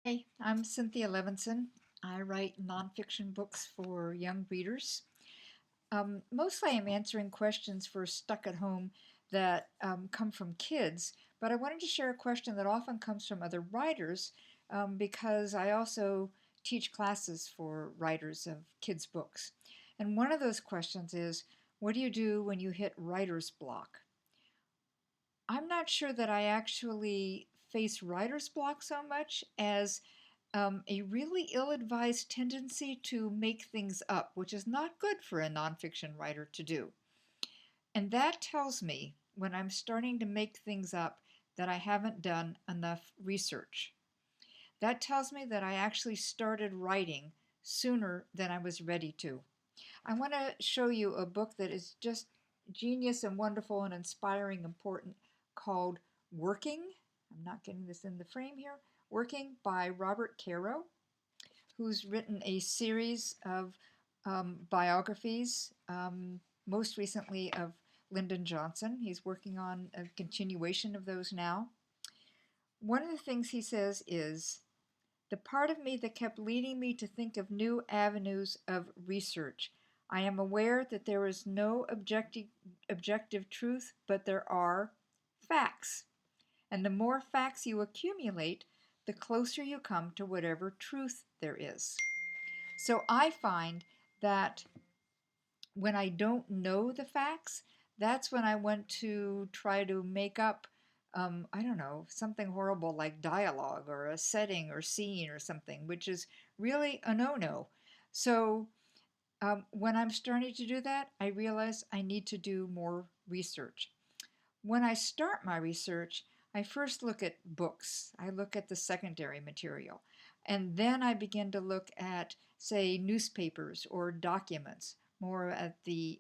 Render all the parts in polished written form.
Hey, I'm Cynthia Levinson. I write nonfiction books for young readers. Mostly I'm answering questions for stuck at home that come from kids, but I wanted to share a question that often comes from other writers because I also teach classes for writers of kids' books. And one of those questions is, what do you do when you hit writer's block? I'm not sure that I actually face writer's block so much as a really ill advised tendency to make things up, which is not good for a nonfiction writer to do. And that tells me when I'm starting to make things up that I haven't done enough research. That tells me that I actually started writing sooner than I was ready to. I want to show you a book that is just genius and wonderful and inspiring, important, called Working. I'm not getting this in the frame here. Working by Robert Caro, who's written a series of biographies, most recently of Lyndon Johnson. He's working on a continuation of those now. One of the things he says is, the part of me that kept leading me to think of new avenues of research. I am aware that there is no objective truth, but there are facts. And the more facts you accumulate, the closer you come to whatever truth there is. So I find that when I don't know the facts, that's when I want to try to make up, I don't know, something horrible like dialogue or a setting or scene or something, which is really a no no. So when I'm starting to do that, I realize I need to do more research. When I start my research, I first look at books. I look at the secondary material. And then I begin to look at, say, newspapers or documents, more at the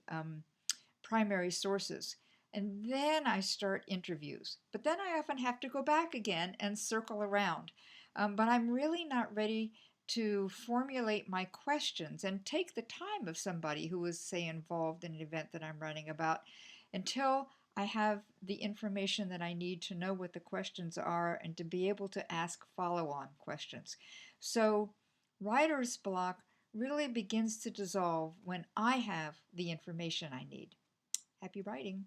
primary sources. And then I start interviews. But then I often have to go back again and circle around. But I'm really not ready to formulate my questions and take the time of somebody who is, say, involved in an event that I'm writing about until I have the information that I need to know what the questions are and to be able to ask follow on questions. So, writer's block really begins to dissolve when I have the information I need. Happy writing.